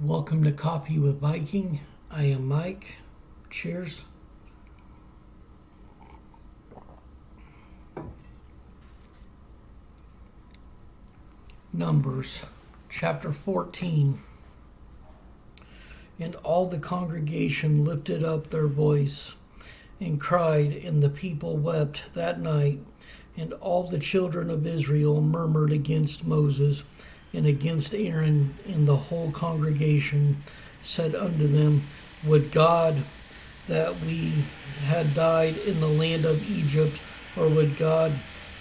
Welcome to Coffee with Viking. I am Mike. Cheers. Numbers chapter 14. And all the congregation lifted up their voice and cried, and the people wept that night. And all the children of Israel murmured against Moses and against Aaron, and the whole congregation said unto them, Would God that we had died in the land of Egypt, or would God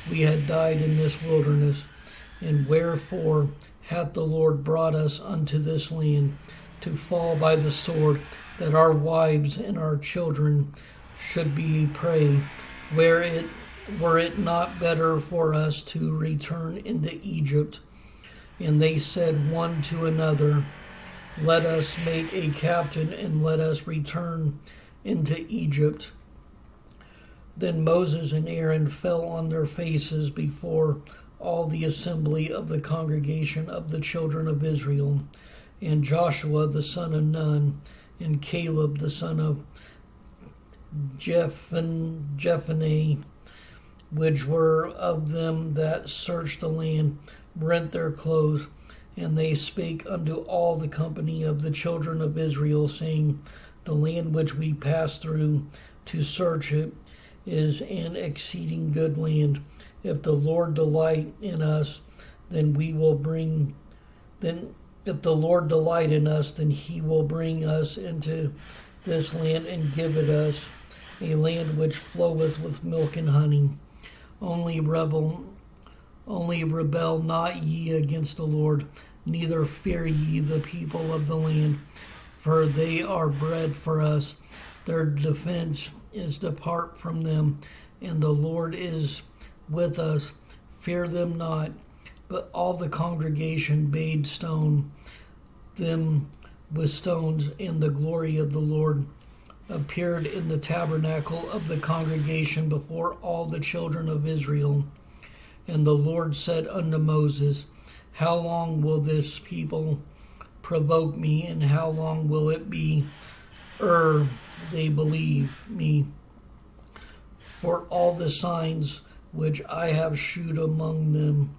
we had died in this wilderness? And wherefore hath the Lord brought us unto this land, to fall by the sword, that our wives and our children should be a prey? Were it not better for us to return into Egypt? And they said one to another, Let us make a captain, and let us return into Egypt. Then Moses and Aaron fell on their faces before all the assembly of the congregation of the children of Israel. And Joshua the son of Nun, and Caleb the son of Jephunneh, which were of them that searched the land, rent their clothes. And they spake unto all the company of the children of Israel, saying, The land which we passed through to search it is an exceeding good land. If the Lord delight in us, then if the Lord delight in us, then he will bring us into this land and give it us, a land which floweth with milk and honey. Only rebel not ye against the Lord, neither fear ye the people of the land, for they are bread for us. Their defense is depart from them, and the Lord is with us. Fear them not. But all the congregation bade stone them with stones, and the glory of the Lord appeared in the tabernacle of the congregation before all the children of Israel. And the Lord said unto Moses, How long will this people provoke me, and how long will it be ere they believe me? For all the signs which I have shewed among them,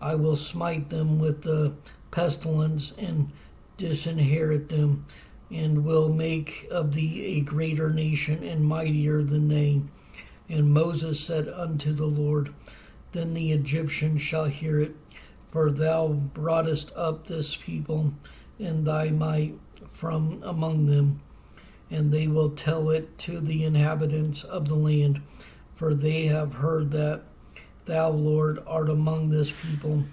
I will smite them with the pestilence, and disinherit them, and will make of thee a greater nation and mightier than they. And Moses said unto the Lord, Then the Egyptians shall hear it, for thou broughtest up this people in thy might from among them. And they will tell it to the inhabitants of the land, for they have heard that thou, Lord, art among this people,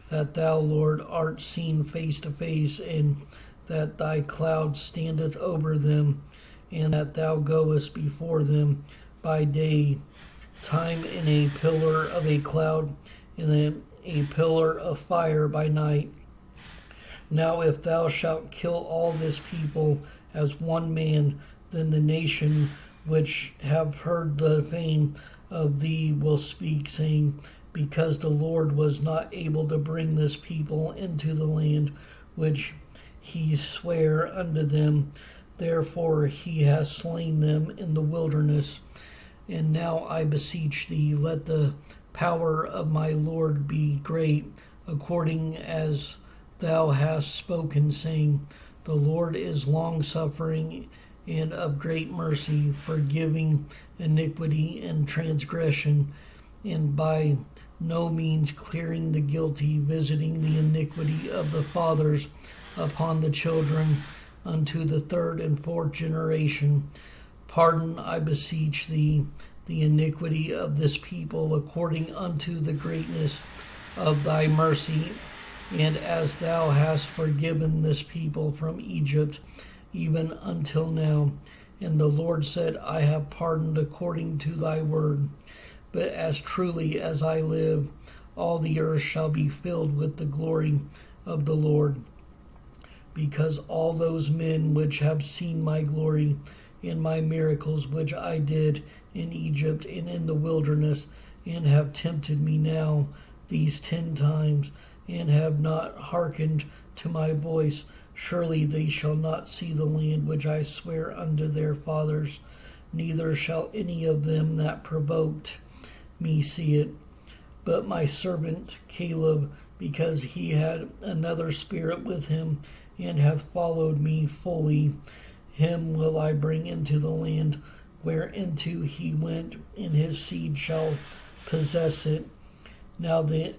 that thou, Lord, art seen face to face, and that thy cloud standeth over them, and that thou goest before them by day time in a pillar of a cloud, and a pillar of fire by night. Now if thou shalt kill all this people as one man, then the nation which have heard the fame of thee will speak, saying, Because the Lord was not able to bring this people into the land which he sware unto them, therefore he has slain them in the wilderness. And now I beseech thee, let the power of my Lord be great, according as thou hast spoken, saying, The Lord is longsuffering and of great mercy, forgiving iniquity and transgression, and by no means clearing the guilty, visiting the iniquity of the fathers upon the children unto the third and fourth generation. Pardon, I beseech thee, the iniquity of this people according unto the greatness of thy mercy, and as thou hast forgiven this people from Egypt, even until now. And the Lord said, I have pardoned according to thy word. But as truly as I live, all the earth shall be filled with the glory of the Lord. Because all those men which have seen my glory and my miracles which I did in Egypt and in the wilderness, and have tempted me now these 10 times, and have not hearkened to my voice. Surely they shall not see the land which I swear unto their fathers, neither shall any of them that provoked me see it. But my servant Caleb, because he had another spirit with him, and hath followed me fully, him will I bring into the land whereinto he went, and his seed shall possess it. Now the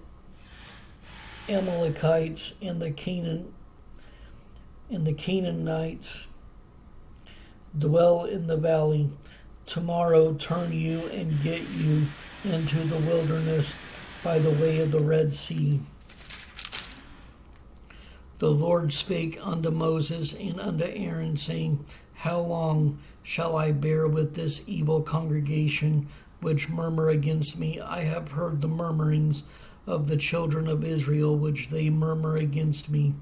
Amalekites and the Canaanites dwell in the valley. Tomorrow turn you and get you into the wilderness by the way of the Red Sea. The Lord spake unto Moses and unto Aaron, saying, How long shall I bear with this evil congregation which murmur against me? I have heard the murmurings of the children of Israel, which they murmur against me.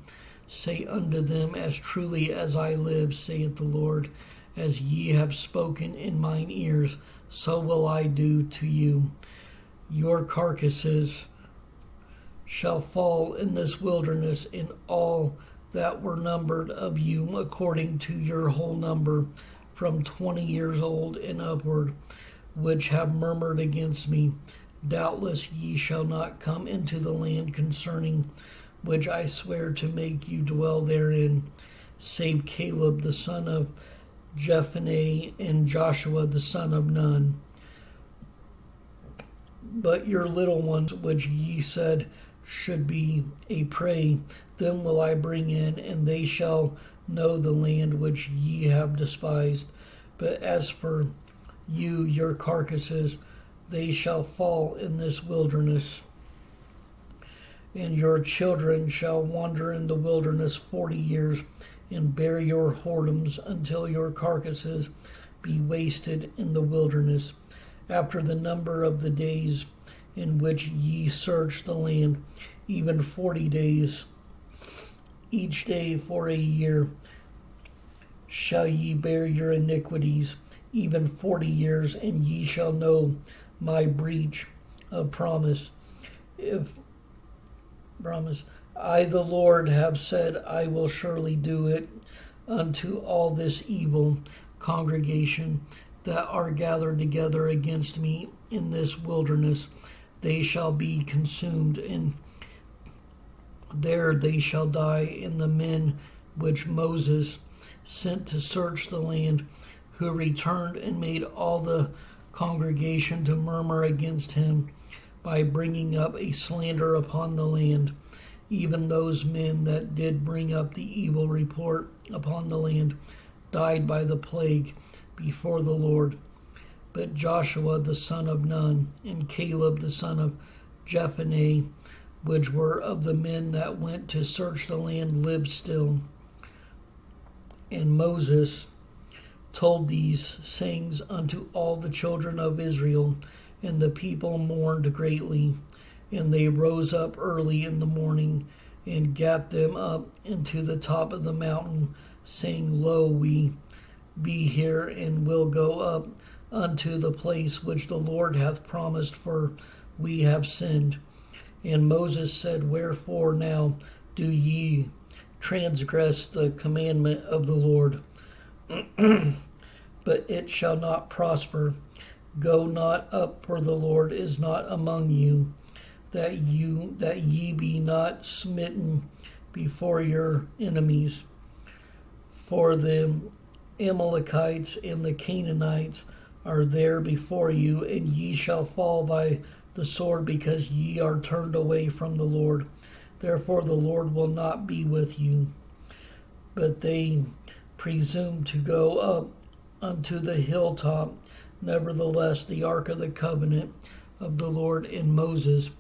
Say unto them, As truly as I live, saith the Lord, as ye have spoken in mine ears, so will I do to you. Your carcasses shall fall in this wilderness, and all that were numbered of you according to your whole number, from 20 years old and upward, which have murmured against me. Doubtless ye shall not come into the land concerning which I swear to make you dwell therein, save Caleb the son of Jephunneh and Joshua the son of Nun. But your little ones, which ye said should be a prey, them will I bring in, and they shall know the land which ye have despised. But as for you, your carcasses, they shall fall in this wilderness. And your children shall wander in the wilderness 40 years, and bear your whoredoms until your carcasses be wasted in the wilderness. After the number of the days in which ye search the land, even 40 days, each day for a year, shall ye bear your iniquities, even 40 years, and ye shall know my breach of promise. I, the Lord, have said, I will surely do it unto all this evil congregation that are gathered together against me in this wilderness. They shall be consumed, and there they shall die. And the men which Moses sent to search the land, who returned and made all the congregation to murmur against him by bringing up a slander upon the land, even those men that did bring up the evil report upon the land, died by the plague before the Lord. But Joshua the son of Nun, and Caleb the son of Jephunneh, which were of the men that went to search the land, lived still. And Moses told these sayings unto all the children of Israel, and the people mourned greatly. And they rose up early in the morning, and gat them up into the top of the mountain, saying, Lo, we be here, and will go up unto the place which the Lord hath promised, for we have sinned. And Moses said, Wherefore now do ye transgress the commandment of the Lord? But it shall not prosper. Go not up, for the Lord is not among you, that ye be not smitten before your enemies. For the Amalekites and the Canaanites are there before you, and ye shall fall by the sword, because ye are turned away from the Lord. Therefore the Lord will not be with you. But they presumed to go up unto the hilltop. Nevertheless, the ark of the covenant of the Lord and Moses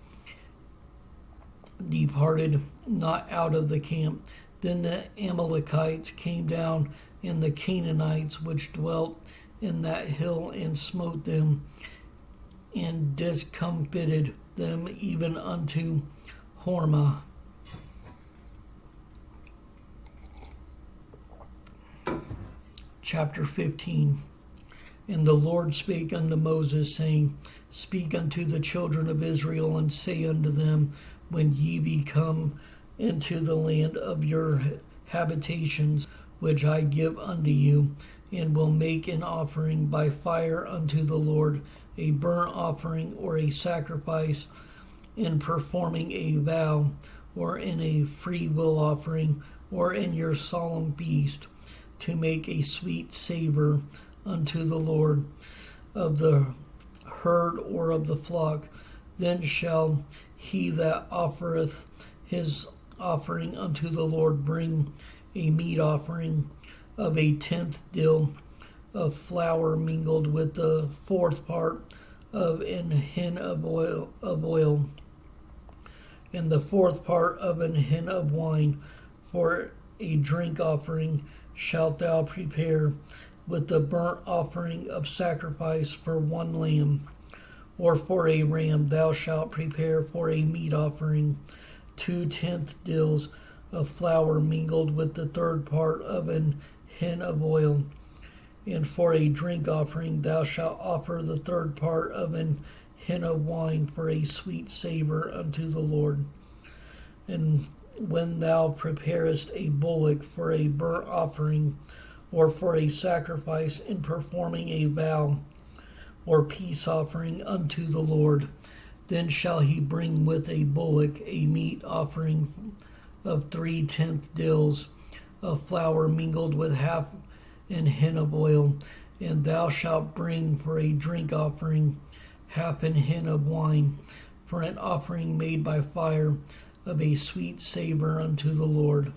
departed not out of the camp. Then the Amalekites came down, and the Canaanites which dwelt in that hill, and smote them, and discomfited them even unto Hormah. Chapter 15. And the Lord spake unto Moses, saying, Speak unto the children of Israel, and say unto them, When ye be come into the land of your habitations, which I give unto you, and will make an offering by fire unto the Lord, a burnt offering or a sacrifice, in performing a vow, or in a free will offering, or in your solemn feast, to make a sweet savor unto the Lord of the herd or of the flock. Then shall he that offereth his offering unto the Lord bring a meat offering of a 10th dill of flour mingled with the 4th part of an hin of oil, and the 4th part of an hin of wine. For a drink offering shalt thou prepare with the burnt offering of sacrifice for 1 lamb, or for a ram thou shalt prepare for a meat offering 2 tenth dills of flour mingled with the 3rd part of an hin of oil. And for a drink offering thou shalt offer the 3rd part of an hin of wine for a sweet savor unto the Lord. And when thou preparest a bullock for a burnt offering, or for a sacrifice in performing a vow, or peace offering unto the Lord, then shall he bring with a bullock a meat offering of 3/10 dills of flour mingled with half an hin of oil. And thou shalt bring for a drink offering half an hin of wine, for an offering made by fire of a sweet savor unto the Lord.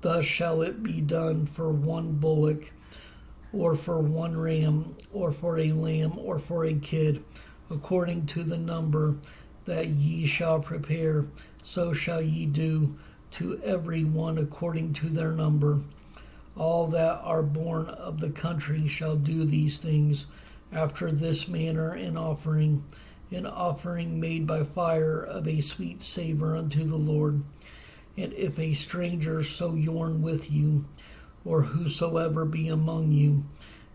Thus shall it be done for 1 bullock, or for 1 ram, or for a lamb, or for a kid, according to the number that ye shall prepare. So shall ye do to every one according to their number. All that are born of the country shall do these things after this manner, an offering made by fire of a sweet savor unto the Lord. And if a stranger sojourn with you, or whosoever be among you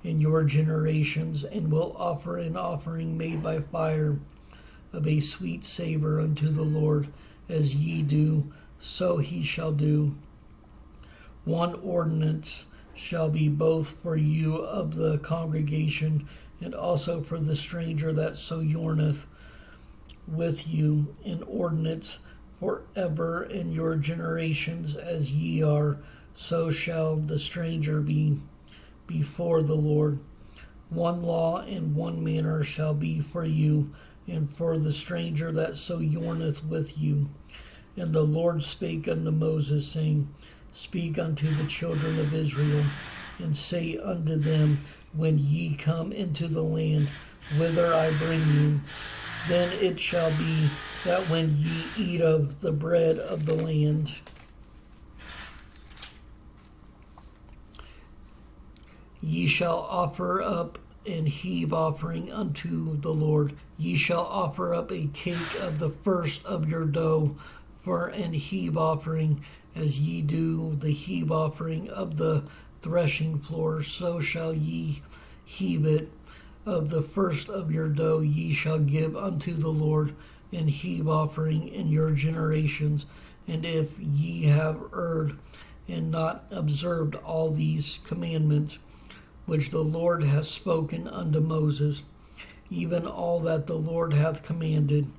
in your generations, and will offer an offering made by fire of a sweet savor unto the Lord, as ye do, so he shall do. 1 ordinance shall be both for you of the congregation, and also for the stranger that sojourneth with you, an ordinance forever in your generations, as ye are, so shall the stranger be before the Lord. 1 law and 1 manner shall be for you, and for the stranger that sojourneth with you. And the Lord spake unto Moses, saying, Speak unto the children of Israel, and say unto them, When ye come into the land whither I bring you, then it shall be that when ye eat of the bread of the land, ye shall offer up an heave offering unto the Lord. Ye shall offer up a cake of the first of your dough for an heave offering, as ye do the heave offering of the threshing floor, so shall ye heave it. Of the first of your dough ye shall give unto the Lord an heave offering in your generations. And if ye have erred and not observed all these commandments which the Lord hath spoken unto Moses, even all that the Lord hath commanded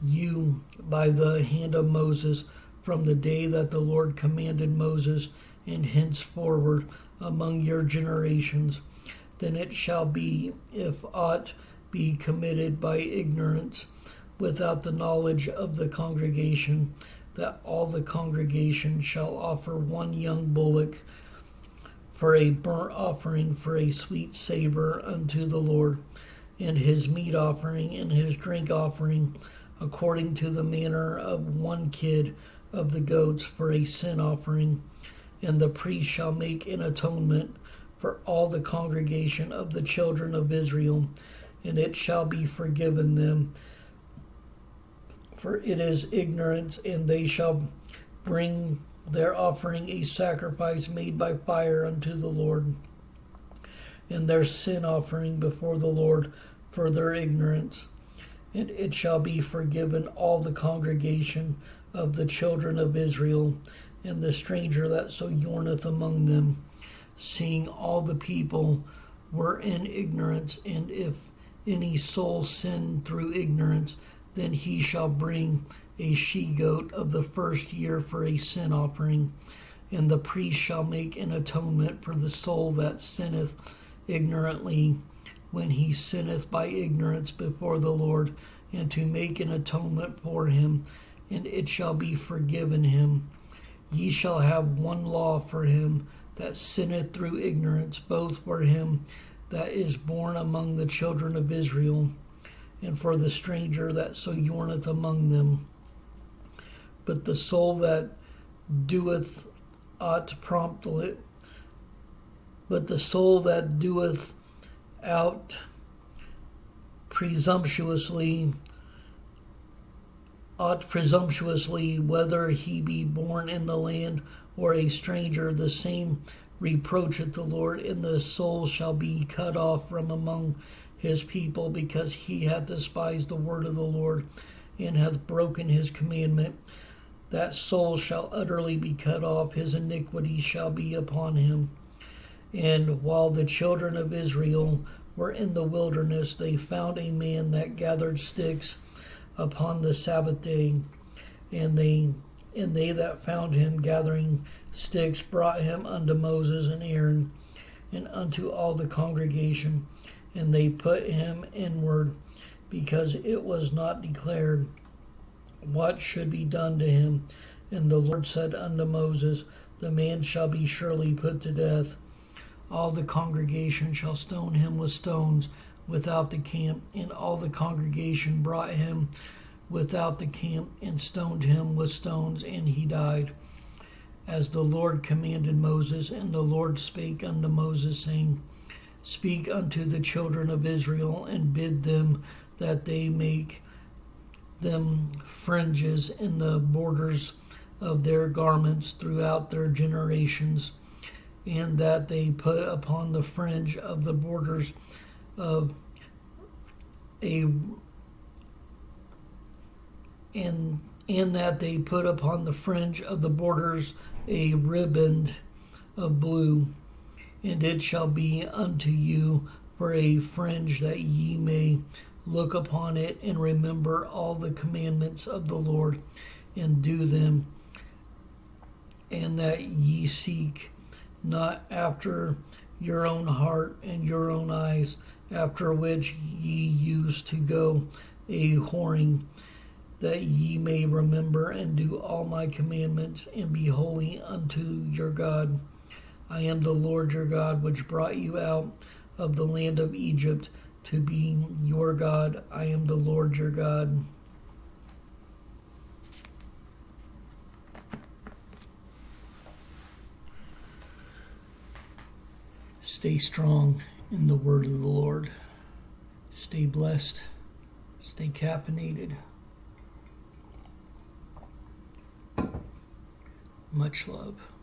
you by the hand of Moses, from the day that the Lord commanded Moses, and henceforward among your generations, then it shall be, if aught be committed by ignorance, without the knowledge of the congregation, that all the congregation shall offer 1 young bullock for a burnt offering for a sweet savor unto the Lord, and his meat offering and his drink offering, according to the manner of 1 kid of the goats for a sin offering. And the priest shall make an atonement for all the congregation of the children of Israel, and it shall be forgiven them. For it is ignorance, and they shall bring their offering a sacrifice made by fire unto the Lord, and their sin offering before the Lord for their ignorance. And it shall be forgiven all the congregation of the children of Israel, and the stranger that sojourneth among them, seeing all the people were in ignorance. And if any soul sin through ignorance, then he shall bring a she-goat of the first year for a sin offering. And the priest shall make an atonement for the soul that sinneth ignorantly, when he sinneth by ignorance before the Lord, and to make an atonement for him, and it shall be forgiven him. Ye shall have one law for him that sinneth through ignorance, both for him that is born among the children of Israel, and for the stranger that sojourneth among them. But the soul that doeth ought promptly, but the soul that doeth out presumptuously, whether he be born in the land or a stranger, the same reproacheth the Lord, and the soul shall be cut off from among his people, because he hath despised the word of the Lord, and hath broken his commandment. That soul shall utterly be cut off, his iniquity shall be upon him. And while the children of Israel were in the wilderness, they found a man that gathered sticks upon the Sabbath day. And they that found him gathering sticks brought him unto Moses and Aaron, and unto all the congregation. And they put him inward, because it was not declared what should be done to him. And the Lord said unto Moses, the man shall be surely put to death. All the congregation shall stone him with stones without the camp. And all the congregation brought him without the camp, and stoned him with stones, and he died, as the Lord commanded Moses. And the Lord spake unto Moses, saying, speak unto the children of Israel, and bid them that they make them fringes in the borders of their garments throughout their generations, and that they put upon the fringe of the borders of that they put upon the fringe of the borders a riband of blue. And it shall be unto you for a fringe, that ye may look upon it, and remember all the commandments of the Lord, and do them, and that ye seek not after your own heart and your own eyes, after which ye used to go a whoring, that ye may remember and do all my commandments, and be holy unto your God. I am the Lord your God, which brought you out of the land of Egypt, to be your God. I am the Lord your God. Stay strong in the word of the Lord. Stay blessed. Stay caffeinated. Much love.